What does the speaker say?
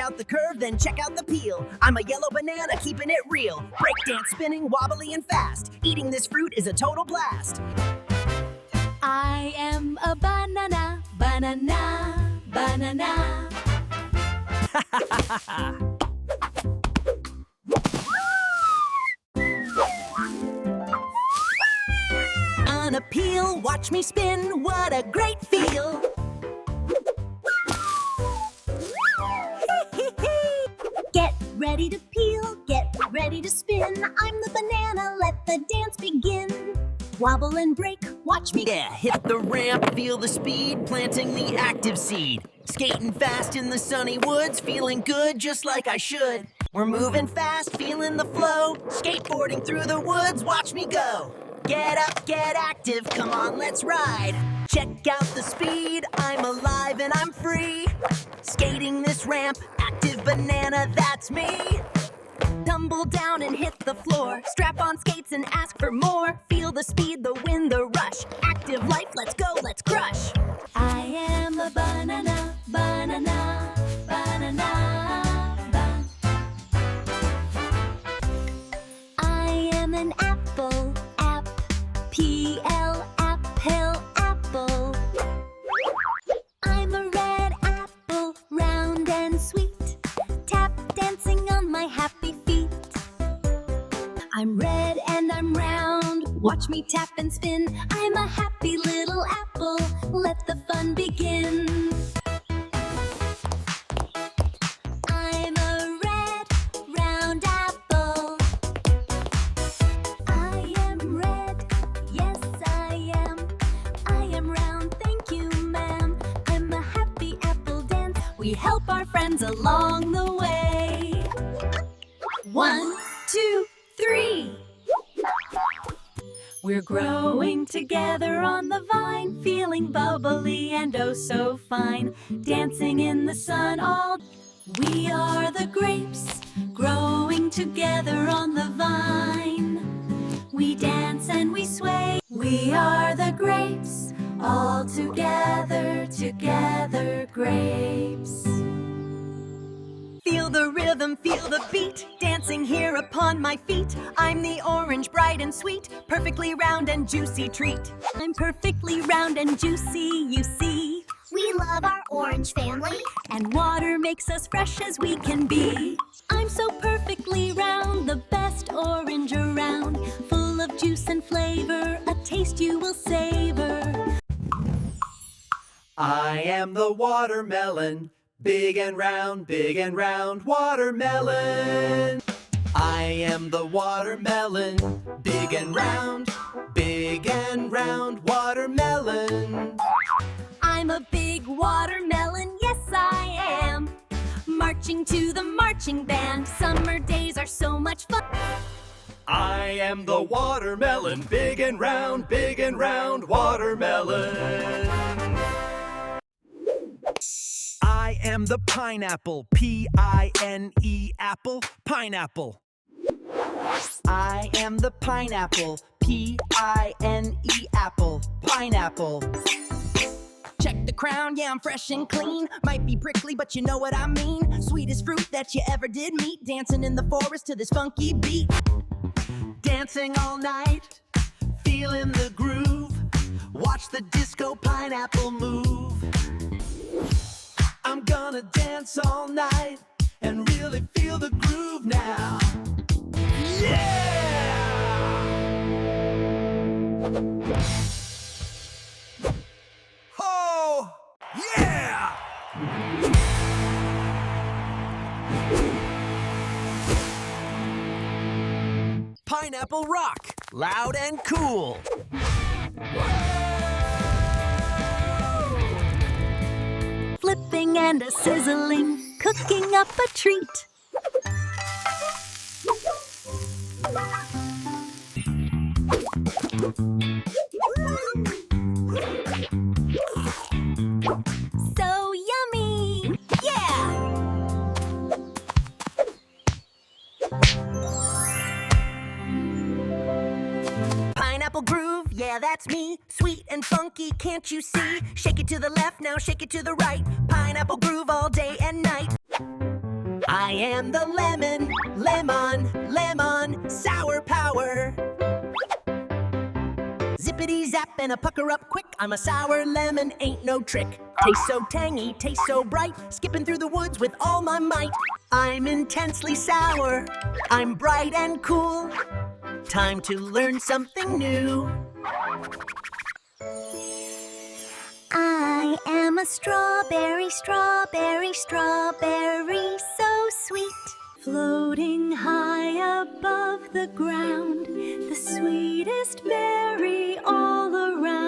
out the curve, then check out the peel. I'm a yellow banana, keeping it real. Breakdance spinning, wobbly and fast. Eating this fruit is a total blast. I am a banana, banana, banana. On a peel, watch me spin, what a great feel. Get ready to peel, get ready to spin. I'm the banana, let the dance begin. Wobble and break, watch me. Yeah, hit the ramp, feel the speed, planting the active seed. Skating fast in the sunny woods, feeling good just like I should. We're moving fast, feeling the flow. Skateboarding through the woods, watch me go. Get up, get active, come on, let's ride. Check out the speed, I'm alive and I'm free. Skating this ramp, active banana, that's me. Tumble down and hit the floor. Strap on skates and ask for more. Feel the speed, the wind, the rush. Active life, let's go, let's crush. I am a banana, banana, banana. I am an apple, P-L, apple, apple. I'm a red apple, round and sweet. Tap dancing on my happy feet. I'm red and I'm round, watch me tap and spin. I'm a happy little apple, let the fun begin. I'm a red, round apple. I am red, yes I am. I am round, thank you ma'am. I'm a happy apple dance. We help our friends along the way. 1, 2, 3. We're growing together on the vine, feeling bubbly and oh so fine, dancing in the sun all. We are the grapes, growing together on the vine. We dance and we sway. We are the grapes, all together, together grapes. Feel the rhythm, feel the beat, dancing here upon my feet. I'm the orange, bright and sweet, perfectly round and juicy treat. I'm perfectly round and juicy, you see. We love our orange family. And water makes us fresh as we can be. I'm so perfectly round, the best orange around. Full of juice and flavor, a taste you will savor. I am the watermelon. Big and round watermelon. I am the watermelon. Big and round watermelon. I'm a big watermelon, yes I am. Marching to the marching band, summer days are so much fun. I am the watermelon. Big and round watermelon. I am the pineapple, P-I-N-E apple, pineapple. I am the pineapple, P-I-N-E apple, pineapple. Check the crown, yeah I'm fresh and clean. Might be prickly but you know what I mean. Sweetest fruit that you ever did meet. Dancing in the forest to this funky beat. Dancing all night, feeling the groove. Watch the disco pineapple move. I'm gonna dance all night and really feel the groove now. Yeah! Oh, yeah! Pineapple rock, loud and cool. Flipping and a sizzling, cooking up a treat. So yummy! Yeah! Pineapple groove, yeah that's me. Sweet and funky, can't you see? Shake it to the left, now shake it to the right. Pineapple groove all day and night. I am the lemon, lemon, sour power. Zippity zap and a pucker up quick. I'm a sour lemon, ain't no trick. Taste so tangy, taste so bright. Skipping through the woods with all my might. I'm intensely sour. I'm bright and cool. Time to learn something new. I am a strawberry, strawberry, strawberry, so sweet. Floating high above the ground, the sweetest berry all around.